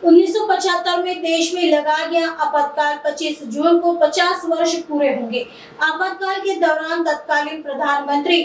1975 में देश में लगाया गया आपातकाल 25 जून को 50 वर्ष पूरे होंगे। आपातकाल के दौरान तत्कालीन प्रधानमंत्री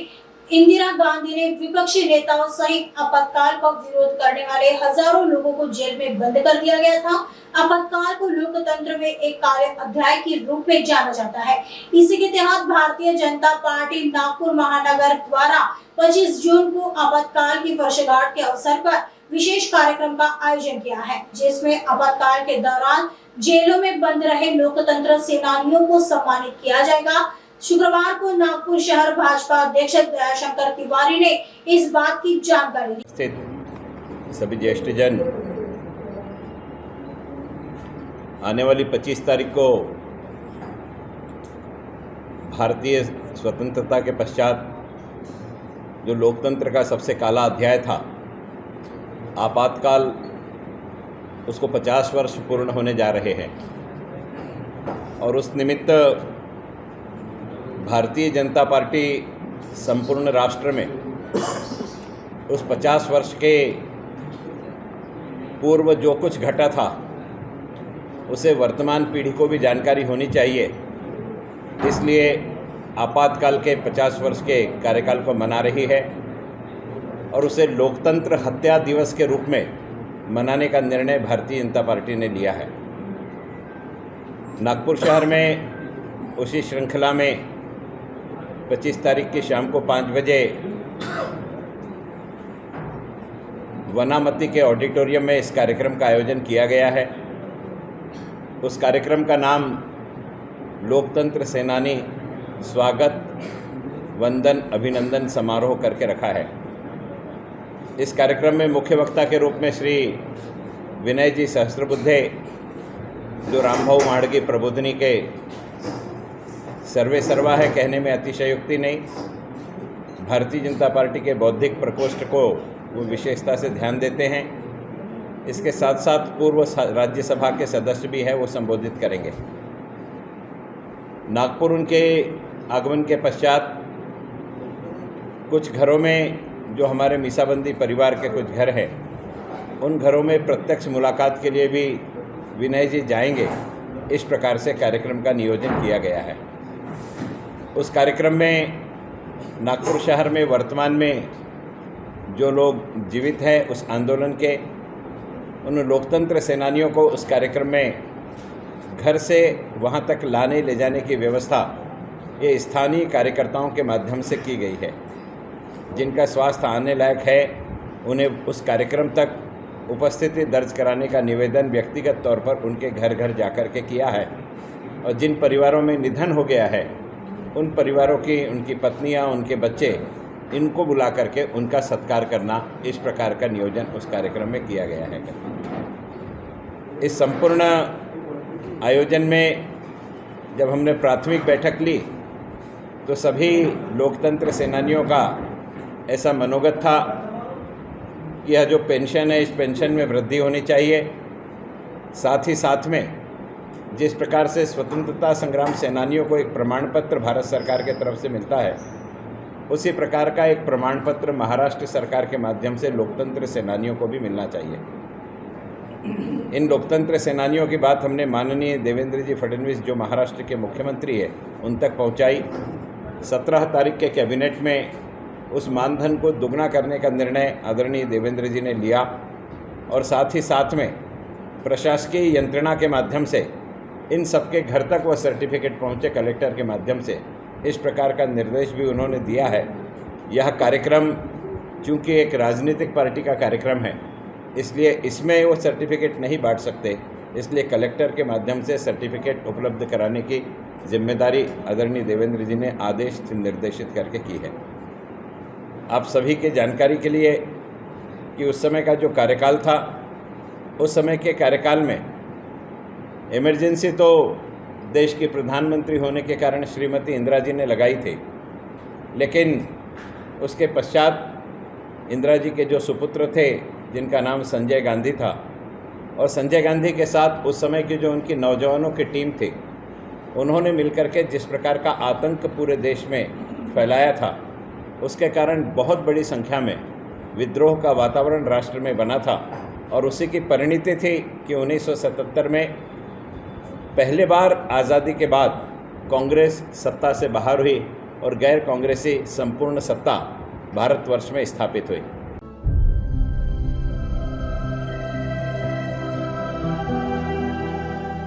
इंदिरा गांधी ने विपक्षी नेताओं सहित आपातकाल का विरोध करने वाले हजारों लोगों को जेल में बंद कर दिया गया था। आपातकाल को लोकतंत्र में एक काले अध्याय के रूप में जाना जाता है। इसी के तहत भारतीय जनता पार्टी नागपुर महानगर द्वारा 25 जून को आपातकाल की वर्षगांठ के अवसर पर विशेष कार्यक्रम का आयोजन किया है, जिसमें आपातकाल के दौरान जेलों में बंद रहे लोकतंत्र सेनानियों को सम्मानित किया जाएगा। शुक्रवार को नागपुर शहर भाजपा अध्यक्ष दयाशंकर तिवारी ने इस बात की जानकारी दी। सभी ज्येष्ठ जन आने वाली 25 तारीख को भारतीय स्वतंत्रता के पश्चात जो लोकतंत्र का सबसे काला अध्याय था, आपातकाल, उसको 50 वर्ष पूर्ण होने जा रहे हैं और उस निमित्त भारतीय जनता पार्टी संपूर्ण राष्ट्र में उस 50 वर्ष के पूर्व जो कुछ घटा था उसे वर्तमान पीढ़ी को भी जानकारी होनी चाहिए, इसलिए आपातकाल के 50 वर्ष के कार्यकाल को मना रही है और उसे लोकतंत्र हत्या दिवस के रूप में मनाने का निर्णय भारतीय जनता पार्टी ने लिया है। नागपुर शहर में उसी श्रृंखला में 25 तारीख की शाम को 5 बजे वनामती के ऑडिटोरियम में इस कार्यक्रम का आयोजन किया गया है। उस कार्यक्रम का नाम लोकतंत्र सेनानी स्वागत वंदन अभिनंदन समारोह करके रखा है। इस कार्यक्रम में मुख्य वक्ता के रूप में श्री विनय जी सहस्त्रबुद्धे, जो रामभाऊ माड़गी प्रबोधिनी के सर्वे सर्वा है, कहने में अतिशयोक्ति नहीं, भारतीय जनता पार्टी के बौद्धिक प्रकोष्ठ को वो विशेषता से ध्यान देते हैं। इसके साथ साथ पूर्व राज्यसभा के सदस्य भी है, वो संबोधित करेंगे। नागपुर उनके आगमन के पश्चात कुछ घरों में, जो हमारे मीसाबंदी परिवार के कुछ घर हैं, उन घरों में प्रत्यक्ष मुलाकात के लिए भी विनय जी जाएंगे। इस प्रकार से कार्यक्रम का नियोजन किया गया है। उस कार्यक्रम में नागपुर शहर में वर्तमान में जो लोग जीवित हैं उस आंदोलन के, उन लोकतंत्र सेनानियों को उस कार्यक्रम में घर से वहां तक लाने ले जाने की व्यवस्था ये स्थानीय कार्यकर्ताओं के माध्यम से की गई है। जिनका स्वास्थ्य आने लायक है उन्हें उस कार्यक्रम तक उपस्थिति दर्ज कराने का निवेदन व्यक्तिगत तौर पर उनके घर घर जाकर के किया है। और जिन परिवारों में निधन हो गया है उन परिवारों की, उनकी पत्नियां, उनके बच्चे, इनको बुला करके उनका सत्कार करना, इस प्रकार का नियोजन उस कार्यक्रम में किया गया है। इस संपूर्ण आयोजन में जब हमने प्राथमिक बैठक ली तो सभी लोकतंत्र सेनानियों का ऐसा मनोगत था कि यह जो पेंशन है, इस पेंशन में वृद्धि होनी चाहिए। साथ ही साथ में जिस प्रकार से स्वतंत्रता संग्राम सेनानियों को एक प्रमाण पत्र भारत सरकार के तरफ से मिलता है, उसी प्रकार का एक प्रमाण पत्र महाराष्ट्र सरकार के माध्यम से लोकतंत्र सेनानियों को भी मिलना चाहिए। इन लोकतंत्र सेनानियों की बात हमने माननीय देवेंद्र जी फडणवीस, जो महाराष्ट्र के मुख्यमंत्री है, उन तक पहुंचाई। 17 तारीख के कैबिनेट में उस मानधन को दुगना करने का निर्णय आदरणीय देवेंद्र जी ने लिया और साथ ही साथ में प्रशासकीय यंत्रणा के माध्यम से इन सबके घर तक वह सर्टिफिकेट पहुंचे कलेक्टर के माध्यम से, इस प्रकार का निर्देश भी उन्होंने दिया है। यह कार्यक्रम चूंकि एक राजनीतिक पार्टी का कार्यक्रम है, इसलिए इसमें वो सर्टिफिकेट नहीं बांट सकते, इसलिए कलेक्टर के माध्यम से सर्टिफिकेट उपलब्ध कराने की जिम्मेदारी आदरणीय देवेंद्र जी ने आदेश निर्देशित करके की है। आप सभी के जानकारी के लिए कि उस समय का जो कार्यकाल था, उस समय के कार्यकाल में इमरजेंसी तो देश की प्रधानमंत्री होने के कारण श्रीमती इंदिरा जी ने लगाई थी, लेकिन उसके पश्चात इंदिरा जी के जो सुपुत्र थे, जिनका नाम संजय गांधी था, और संजय गांधी के साथ उस समय की जो उनकी नौजवानों की टीम थी, उन्होंने मिलकर के जिस प्रकार का आतंक पूरे देश में फैलाया था, उसके कारण बहुत बड़ी संख्या में विद्रोह का वातावरण राष्ट्र में बना था और उसी की परिणति थी कि 1977 में पहले बार आज़ादी के बाद कांग्रेस सत्ता से बाहर हुई और गैर कांग्रेसी संपूर्ण सत्ता भारतवर्ष में स्थापित हुई।